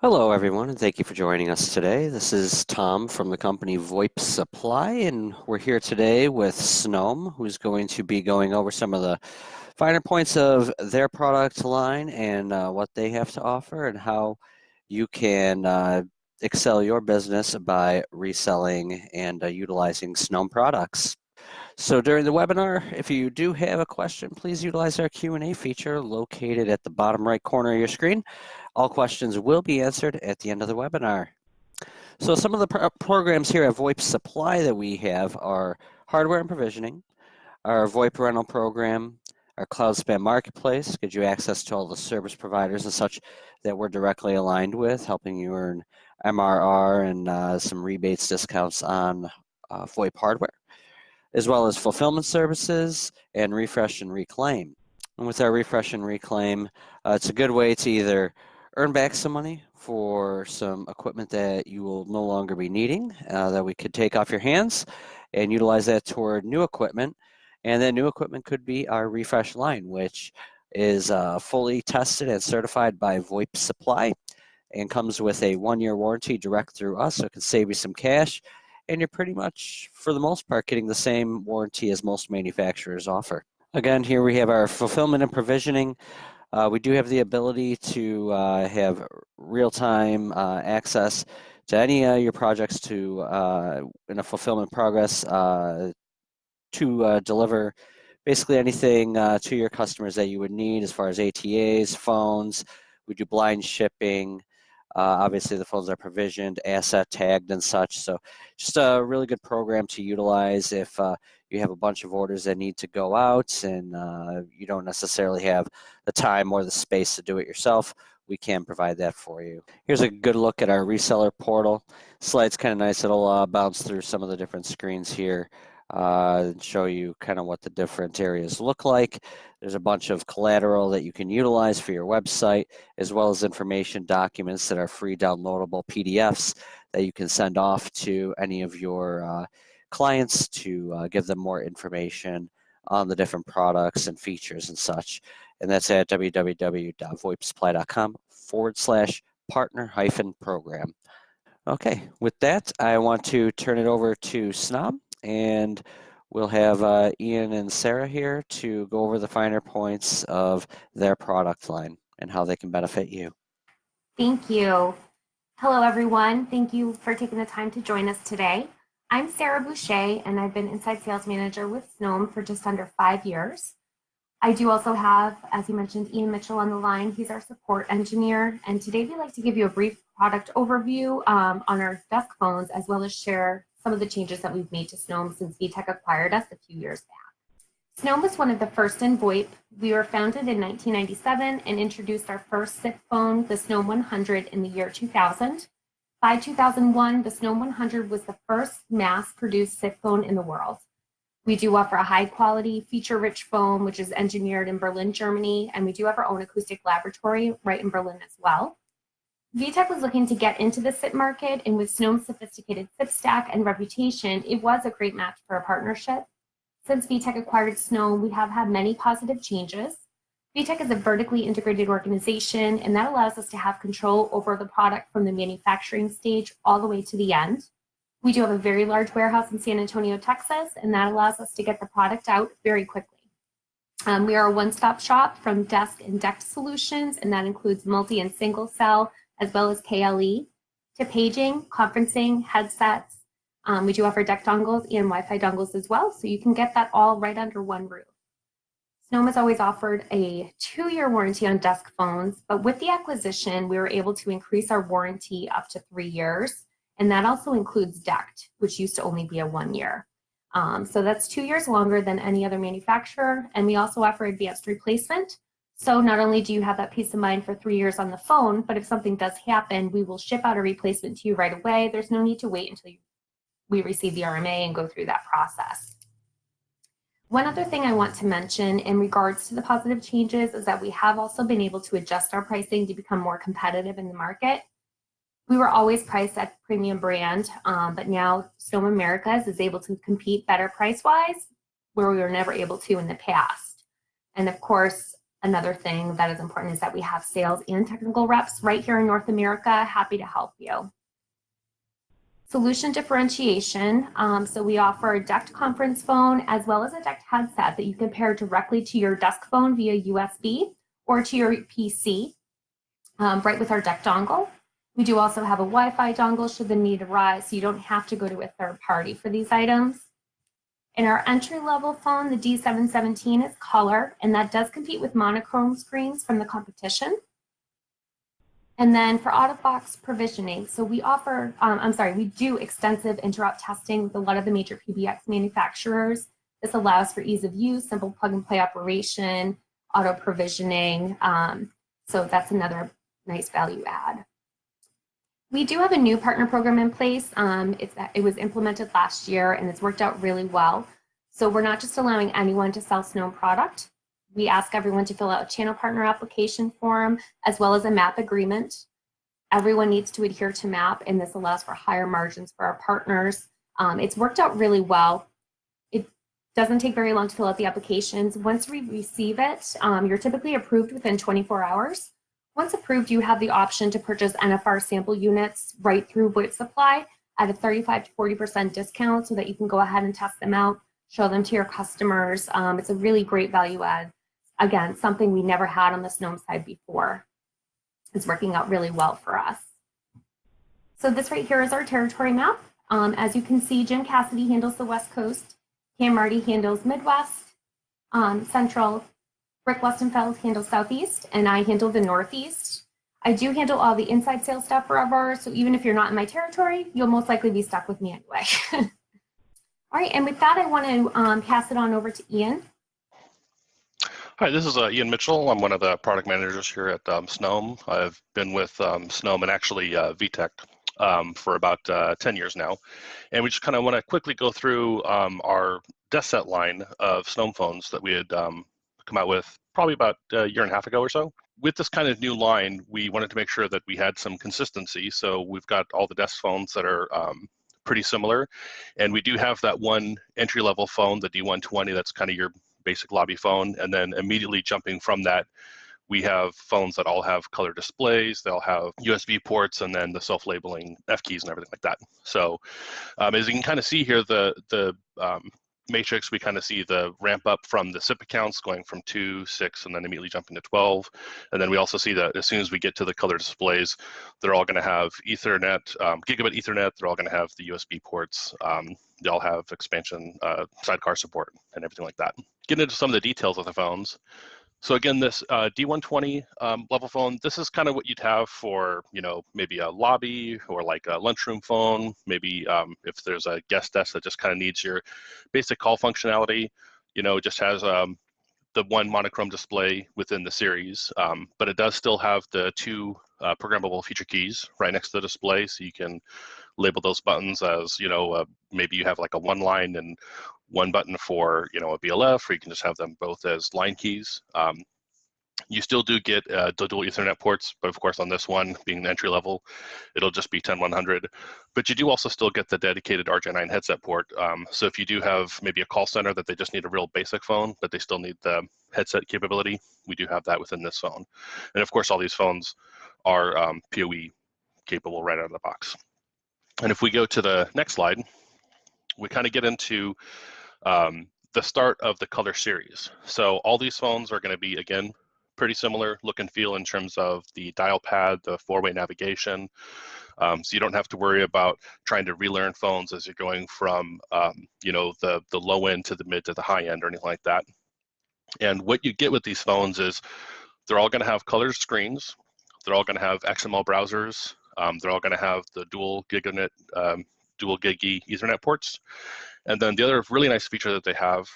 Hello, everyone, and thank you for joining us today. This is Tom from the company VoIP Supply, and we're here today with Snom, who's going to be going over some of the finer points of their product line and what they have to offer and how you can excel your business by reselling and utilizing Snom products. So during the webinar, if you do have a question, please utilize our Q&A feature located at the bottom right corner of your screen. All questions will be answered at the end of the webinar. So some of the programs here at VoIP Supply that we have are hardware and provisioning, our VoIP rental program, our Cloud Span Marketplace, gives you access to all the service providers and such that we're directly aligned with, helping you earn MRR and some rebates, discounts on VoIP hardware, as well as fulfillment services and refresh and reclaim. And with our refresh and reclaim, it's a good way to either earn back some money for some equipment that you will no longer be needing, that we could take off your hands and utilize that toward new equipment. And that new equipment could be our refresh line, which is fully tested and certified by VoIP Supply and comes with a 1-year warranty direct through us, so it can save you some cash. And you're pretty much, for the most part, getting the same warranty as most manufacturers offer. Again, here we have our fulfillment and provisioning. We do have the ability to have real-time access to any of your projects to in a fulfillment progress to deliver basically anything to your customers that you would need as far as ATAs, phones. We do blind shipping. Obviously, the phones are provisioned, asset tagged, and such. So just a really good program to utilize if you have a bunch of orders that need to go out and you don't necessarily have the time or the space to do it yourself. We can provide that for you. Here's a good look at our Reseller Portal. Slide's kind of nice. It'll bounce through some of the different screens here and show you kind of what the different areas look like. There's a bunch of collateral that you can utilize for your website, as well as information documents that are free downloadable PDFs that you can send off to any of your clients to give them more information on the different products and features and such. And that's at www.voipsupply.com/partner-program. Okay, with that, I want to turn it over to Snom, and we'll have Ian and Sarah here to go over the finer points of their product line and how they can benefit you. Thank you. Hello, everyone. Thank you for taking the time to join us today. I'm Sarah Boucher, and I've been Inside Sales Manager with Snom for just under 5 years. I do also have, as you mentioned, Ian Mitchell on the line. He's our support engineer, and today we'd like to give you a brief product overview on our desk phones, as well as share some of the changes that we've made to Snom since VTech acquired us a few years back. Snom was one of the first in VoIP. We were founded in 1997 and introduced our first SIP phone, the Snom 100, in the year 2000. By 2001, the Snom 100 was the first mass-produced SIP phone in the world. We do offer a high-quality, feature-rich phone, which is engineered in Berlin, Germany, and we do have our own acoustic laboratory right in Berlin as well. VTech was looking to get into the SIP market, and with Snom's sophisticated SIP stack and reputation, it was a great match for a partnership. Since VTech acquired Snom, we have had many positive changes. VTech is a vertically integrated organization, and that allows us to have control over the product from the manufacturing stage all the way to the end. We do have a very large warehouse in San Antonio, Texas, and that allows us to get the product out very quickly. We are a one-stop shop from desk and DECT solutions, and that includes multi and single cell, as well as KLE, to paging, conferencing, headsets. We do offer DECT dongles and Wi-Fi dongles as well, so you can get that all right under one roof. Snom has always offered a 2-year warranty on desk phones, but with the acquisition, we were able to increase our warranty up to 3 years, and that also includes DECT, which used to only be a 1 year. So that's 2 years longer than any other manufacturer, and we also offer advanced replacement. So not only do you have that peace of mind for 3 years on the phone, but if something does happen, we will ship out a replacement to you right away. There's no need to wait until we receive the RMA and go through that process. One other thing I want to mention in regards to the positive changes is that we have also been able to adjust our pricing to become more competitive in the market. We were always priced at premium brand, but now Snom Americas is able to compete better price-wise, where we were never able to in the past. And of course, Another thing that is important is that we have sales and technical reps right here in North America, happy to help you. Solution differentiation. So we offer a DECT conference phone as well as a DECT headset that you can pair directly to your desk phone via USB or to your PC, right with our DECT dongle. We do also have a Wi-Fi dongle should the need arise, so you don't have to go to a third party for these items. In our entry-level phone, the D717 is color, and that does compete with monochrome screens from the competition. And then for out-of-box provisioning, so we offer, we do extensive interrupt testing with a lot of the major PBX manufacturers. This allows for ease of use, simple plug-and-play operation, auto-provisioning. So that's another nice value add. We do have a new partner program in place. It was implemented last year and it's worked out really well. So we're not just allowing anyone to sell Snom product. We ask everyone to fill out a channel partner application form as well as a MAP agreement. Everyone needs to adhere to MAP, and this allows for higher margins for our partners. It's worked out really well. It doesn't take very long to fill out the applications. Once we receive it, you're typically approved within 24 hours. Once approved, you have the option to purchase NFR sample units right through VoIP Supply at a 35 to 40% discount so that you can go ahead and test them out, show them to your customers. It's a really great value add. Again, something we never had on the Snom side before. It's working out really well for us. So this right here is our territory map. As you can see, Jim Cassidy handles the West Coast, Cam Marty handles Midwest, Central, Rick Westenfeld handles Southeast, and I handle the Northeast. I do handle all the inside sales stuff forever, so even if you're not in my territory, you'll most likely be stuck with me anyway. All right, and with that, I want to pass it on over to Ian. Hi, this is Ian Mitchell. I'm one of the product managers here at Snom. I've been with Snom and actually VTech for about 10 years now. And we just kind of want to quickly go through our desk set line of Snom phones that we had come out with probably about a year and a half ago or so. With this kind of new line, we wanted to make sure that we had some consistency. So we've got all the desk phones that are pretty similar. And we do have that one entry-level phone, the D120, that's kind of your basic lobby phone. And then immediately jumping from that, we have phones that all have color displays, they'll have USB ports, and then the self-labeling F keys and everything like that. So as you can kind of see here, the matrix, we kind of see the ramp up from the SIP accounts going from 2, 6, and then immediately jumping to 12. And then we also see that as soon as we get to the color displays, they're all going to have Ethernet, gigabit Ethernet, they're all going to have the USB ports, they all have expansion sidecar support and everything like that. Getting into some of the details of the phones. So again, this D120 level phone, this is kind of what you'd have for, you know, maybe a lobby or like a lunchroom phone. Maybe if there's a guest desk that just kind of needs your basic call functionality, you know, it just has the one monochrome display within the series, but it does still have the 2 programmable feature keys right next to the display, so you can label those buttons as, you know, maybe you have like a 1 line and 1 button for, you know, a BLF, or you can just have them both as line keys. You still do get the dual Ethernet ports, but of course on this one, being the entry level, it'll just be 10100. But you do also still get the dedicated RJ9 headset port. So if you do have maybe a call center that they just need a real basic phone, but they still need the headset capability, we do have that within this phone. And of course, all these phones are PoE capable right out of the box. And if we go to the next slide, we kind of get into the start of the color series. So all these phones are going to be, again, pretty similar look and feel in terms of the dial pad, the 4-way navigation. So you don't have to worry about trying to relearn phones as you're going from, you know, the low end to the mid to the high end or anything like that. And what you get with these phones is they're all going to have colored screens. They're all going to have XML browsers. They're all going to have the dual gigabit, dual gigi Ethernet ports. And then the other really nice feature that they have,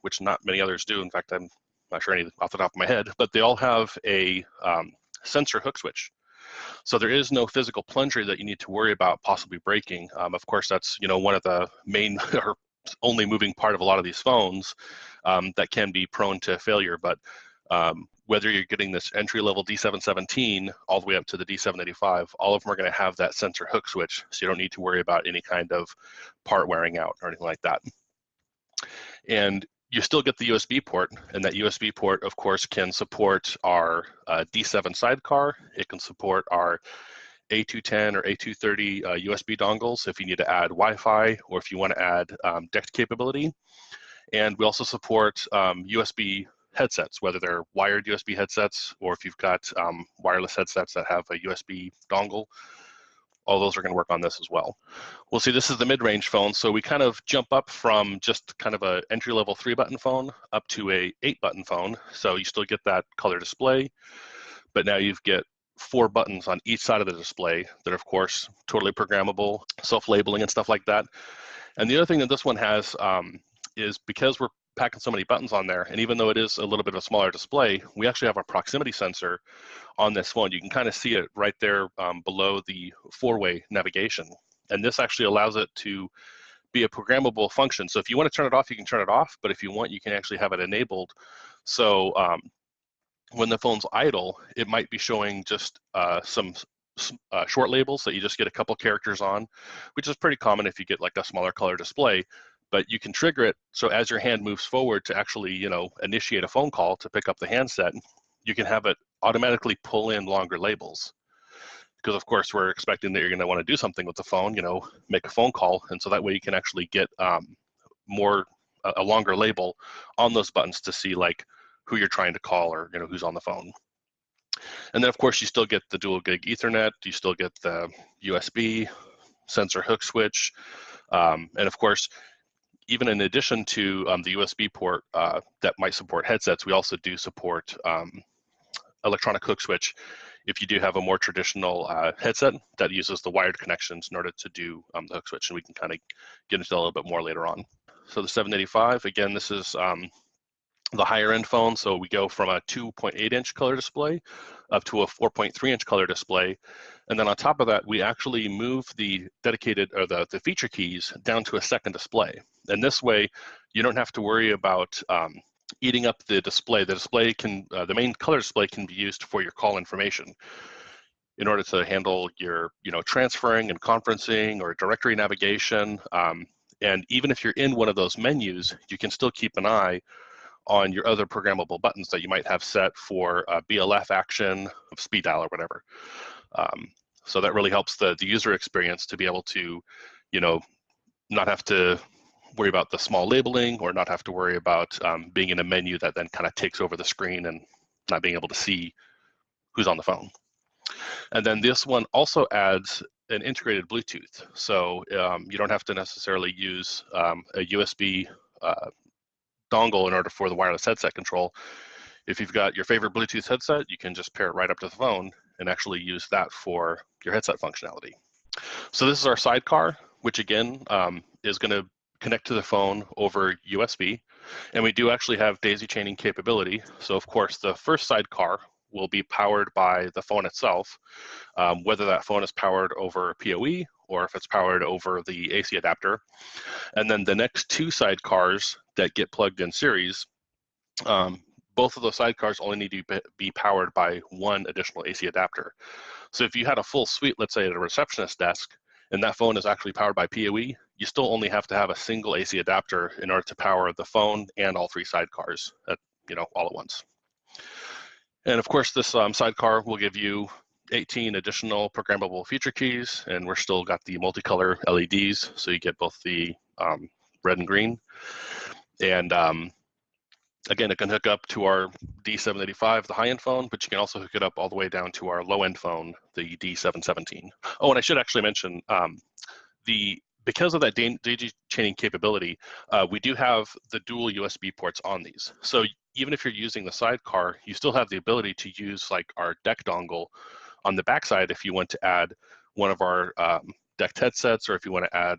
which not many others do, in fact, I'm not sure any off the top of my head, but they all have a sensor hook switch. So there is no physical plunger that you need to worry about possibly breaking. Of course, that's, you know, one of the main or only moving part of a lot of these phones that can be prone to failure. But whether you're getting this entry-level D717 all the way up to the D785, all of them are going to have that sensor hook switch, so you don't need to worry about any kind of part wearing out or anything like that. And you still get the USB port, and that USB port, of course, can support our D7 sidecar. It can support our A210 or A230 USB dongles if you need to add Wi-Fi or if you want to add DECT capability. And we also support USB headsets, whether they're wired USB headsets or if you've got wireless headsets that have a USB dongle. All those are going to work on this as well. We'll see this is the mid-range phone, so we kind of jump up from just kind of a entry-level 3-button phone up to a 8-button phone. So you still get that color display, but now you get 4 buttons on each side of the display that are, of course, totally programmable, self-labeling and stuff like that. And the other thing that this one has is because we're packing so many buttons on there, and even though it is a little bit of a smaller display, we actually have a proximity sensor on this phone. You can kind of see it right there below the 4-way navigation. And this actually allows it to be a programmable function. So if you want to turn it off, you can turn it off, but if you want, you can actually have it enabled. So when the phone's idle, it might be showing just some short labels that you just get a couple characters on, which is pretty common if you get like a smaller color display. But you can trigger it so as your hand moves forward to actually, you know, initiate a phone call to pick up the handset, you can have it automatically pull in longer labels. Because of course we're expecting that you're going to want to do something with the phone, you know, make a phone call, and so that way you can actually get a longer label on those buttons to see like who you're trying to call or, you know, who's on the phone. And then of course you still get the dual gig Ethernet, you still get the USB sensor hook switch, and of course, even in addition to the USB port that might support headsets, we also do support electronic hook switch if you do have a more traditional headset that uses the wired connections in order to do the hook switch, and we can kind of get into that a little bit more later on. So the 785, again, this is the higher end phone, so we go from a 2.8-inch color display up to a 4.3-inch color display, and then on top of that we actually move the dedicated or the feature keys down to a second display, and this way you don't have to worry about eating up the display. The display can the main color display can be used for your call information in order to handle your, you know, transferring and conferencing or directory navigation, and even if you're in one of those menus, you can still keep an eye on your other programmable buttons that you might have set for BLF action, speed dial, or whatever. So that really helps the user experience to be able to, you know, not have to worry about the small labeling or not have to worry about being in a menu that then kind of takes over the screen and not being able to see who's on the phone. And then this one also adds an integrated Bluetooth. So you don't have to necessarily use a USB dongle in order for the wireless headset control. If you've got your favorite Bluetooth headset, you can just pair it right up to the phone and actually use that for your headset functionality. So this is our sidecar, which again is going to connect to the phone over USB, and we do actually have daisy chaining capability. So of course the first sidecar will be powered by the phone itself, whether that phone is powered over PoE or if it's powered over the AC adapter. And then the next 2 sidecars that get plugged in series, both of those sidecars only need to be powered by 1 additional AC adapter. So if you had a full suite, let's say at a receptionist desk, and that phone is actually powered by PoE, you still only have to have a single AC adapter in order to power the phone and all 3 sidecars at, you know, all at once. And of course, this sidecar will give you 18 additional programmable feature keys, and we're still got the multicolor LEDs, so you get both the red and green. And again, it can hook up to our D785, the high-end phone, but you can also hook it up all the way down to our low-end phone, the D717. Oh, and I should actually mention, because of that daisy chaining capability, we do have the dual USB ports on these. So even if you're using the sidecar, you still have the ability to use like our DECT dongle on the backside if you want to add one of our DECT headsets, or if you want to add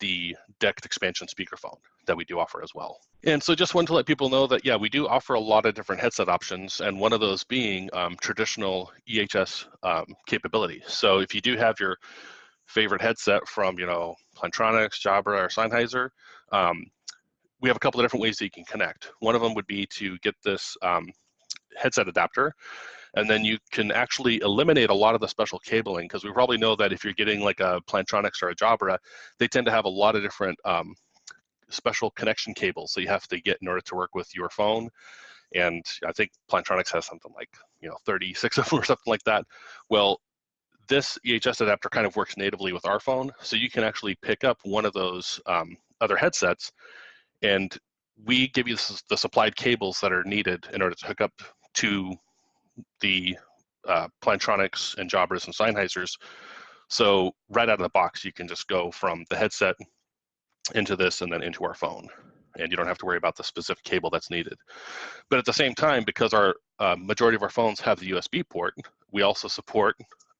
the DECT expansion speakerphone that we do offer as well. And so just wanted to let people know that, yeah, we do offer a lot of different headset options, and one of those being traditional EHS capability. So if you do have your favorite headset from, you know, Plantronics, Jabra, or Sennheiser, we have a couple of different ways that you can connect. One of them would be to get this headset adapter, and then you can actually eliminate a lot of the special cabling, because we probably know that if you're getting like a Plantronics or a Jabra, they tend to have a lot of different special connection cables that you have to get in order to work with your phone. And I think Plantronics has something like 36 of them or something like that. Well, this EHS adapter kind of works natively with our phone, so you can actually pick up one of those other headsets, and we give you the supplied cables that are needed in order to hook up to the Plantronics and Jobbers and Sennheisers. So right out of the box, you can just go from the headset into this and then into our phone, and you don't have to worry about the specific cable that's needed. But at the same time, because our majority of our phones have the USB port, we also support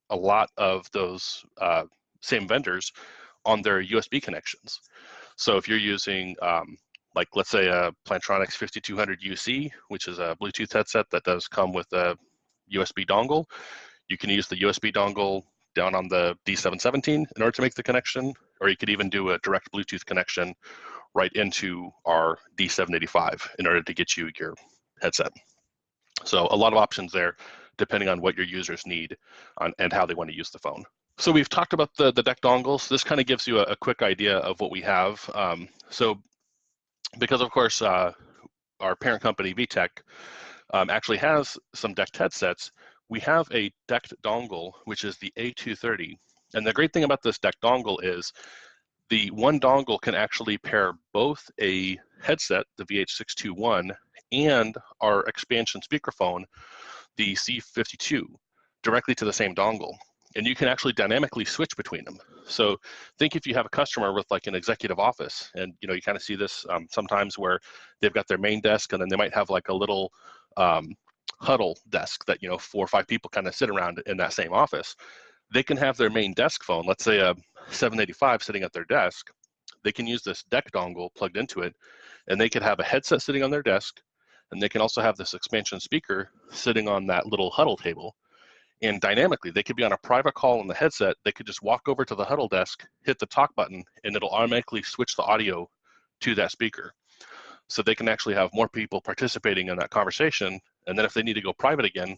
a lot of those same vendors on their USB connections. So if you're using, like let's say a Plantronics 5200 UC, which is a Bluetooth headset that does come with a USB dongle, you can use the USB dongle down on the D717 in order to make the connection, or you could even do a direct Bluetooth connection right into our D785 in order to get you your headset. So a lot of options there, depending on what your users need and how they want to use the phone. So we've talked about the DEC dongles. This kind of gives you a quick idea of what we have. So because of course our parent company VTech actually has some DECT headsets, we have a DECT dongle, which is the A230. And the great thing about this DECT dongle is the one dongle can actually pair both a headset, the VH621, and our expansion speakerphone, the C52, directly to the same dongle. And you can actually dynamically switch between them. So think if you have a customer with like an executive office, and you kind of see this sometimes where they've got their main desk, and then they might have like a little huddle desk that 4 or 5 people kind of sit around in that same office. They can have their main desk phone, let's say a 785 sitting at their desk. They can use this DEC dongle plugged into it, and they could have a headset sitting on their desk, and they can also have this expansion speaker sitting on that little huddle table. And dynamically, they could be on a private call on the headset. They could just walk over to the huddle desk, hit the talk button, and it'll automatically switch the audio to that speaker. So they can actually have more people participating in that conversation. And then if they need to go private again,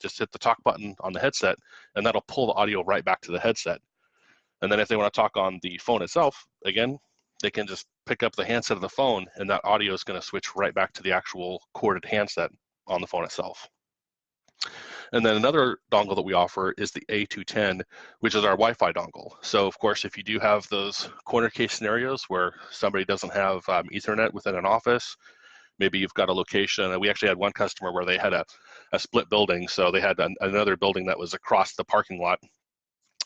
just hit the talk button on the headset, and that'll pull the audio right back to the headset. And then if they want to talk on the phone itself, again, they can just pick up the handset of the phone, and that audio is going to switch right back to the actual corded handset on the phone itself. And then another dongle that we offer is the A210, which is our Wi-Fi dongle. So of course, if you do have those corner case scenarios where somebody doesn't have Ethernet within an office, maybe you've got a location, and we actually had one customer where they had a split building. So they had another building that was across the parking lot,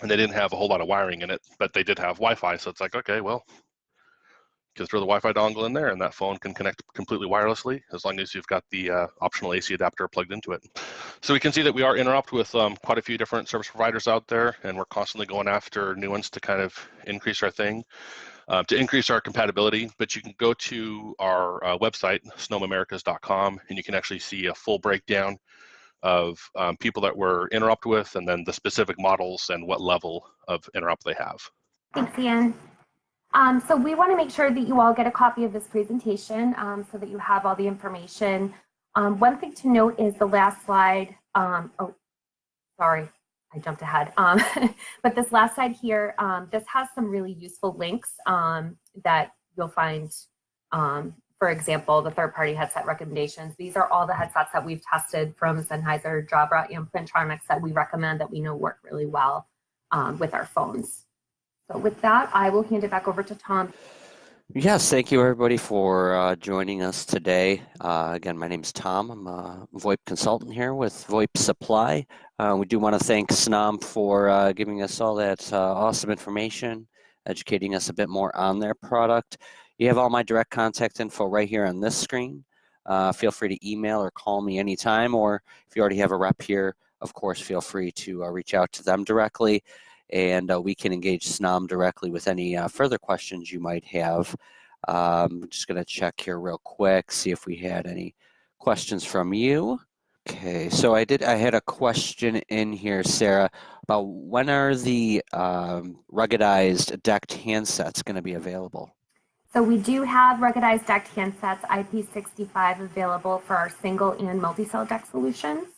and they didn't have a whole lot of wiring in it, but they did have Wi-Fi. So it's like, okay, well, you can throw the Wi-Fi dongle in there, and that phone can connect completely wirelessly as long as you've got the optional AC adapter plugged into it. So we can see that we are interoped with quite a few different service providers out there, and we're constantly going after new ones to kind of increase our thing, to increase our compatibility. But you can go to our website, snomamericas.com, and you can actually see a full breakdown of people that we're interoped with, and then the specific models and what level of interop they have. Thanks, Ian. So we want to make sure that you all get a copy of this presentation so that you have all the information. One thing to note is the last slide. Oh, sorry, I jumped ahead. But this last slide here, this has some really useful links that you'll find, for example, the third-party headset recommendations. These are all the headsets that we've tested from Sennheiser, Jabra, and Plantronics that we recommend that we know work really well with our phones. So with that, I will hand it back over to Tom. Yes, thank you everybody for joining us today. Again, my name is Tom. I'm a VoIP consultant here with VoIP Supply. We do want to thank Snom for giving us all that awesome information, educating us a bit more on their product. You have all my direct contact info right here on this screen. Feel free to email or call me anytime, or if you already have a rep here, of course, feel free to reach out to them directly. And we can engage Snom directly with any further questions you might have. I'm just going to check here real quick, see if we had any questions from you. Okay, so I had a question in here, Sarah, about when are the ruggedized DECT handsets going to be available? So we do have ruggedized DECT handsets, IP65, available for our single and multi-cell DECT solutions.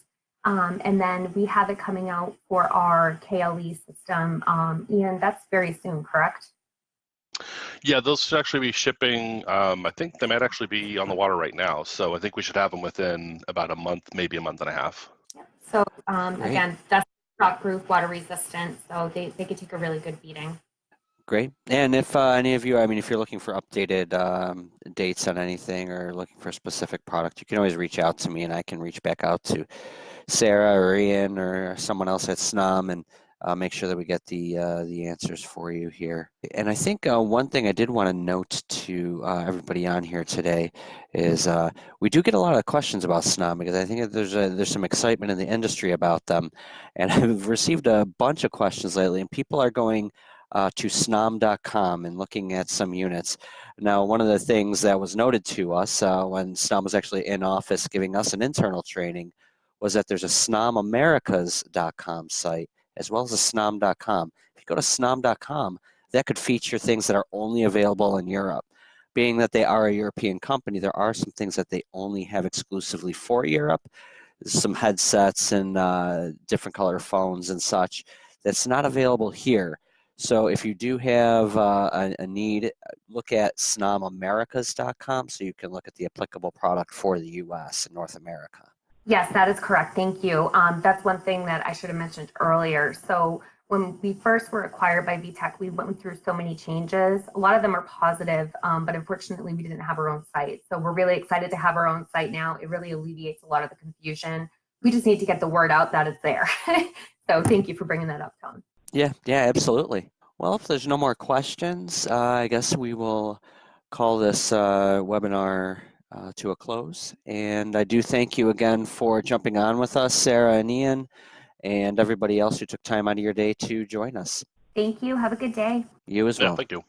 And then we have it coming out for our KLE system, and that's very soon, correct? Yeah, those should actually be shipping. I think they might actually be on the water right now. So I think we should have them within about a month, maybe a month and a half. Yep. So Great. again, that's shockproof, water resistant, so they could take a really good beating. Great. And if any of you, I mean, if you're looking for updated dates on anything or looking for a specific product, you can always reach out to me and I can reach back out to Sarah or Ian or someone else at Snom and make sure that we get the answers for you here. And I think one thing I did want to note to everybody on here today is we do get a lot of questions about Snom because I think there's some excitement in the industry about them. And I've received a bunch of questions lately and people are going to snom.com and looking at some units. Now, one of the things that was noted to us when Snom was actually in office giving us an internal training was that there's a snomamericas.com site as well as a snom.com. If you go to snom.com, that could feature things that are only available in Europe. Being that they are a European company, there are some things that they only have exclusively for Europe, some headsets and different color phones and such that's not available here. So if you do have a need, look at snomamericas.com so you can look at the applicable product for the US and North America. Yes, that is correct. Thank you. That's one thing that I should have mentioned earlier. So when we first were acquired by VTech, we went through so many changes. A lot of them are positive, but unfortunately we didn't have our own site. So we're really excited to have our own site now. It really alleviates a lot of the confusion. We just need to get the word out that it's there. So thank you for bringing that up, Tom. Yeah, absolutely. Well, if there's no more questions, I guess we will call this webinar to a close. And I do thank you again for jumping on with us, Sarah and Ian, and everybody else who took time out of your day to join us. Thank you. Have a good day. You as well. Yeah, thank you.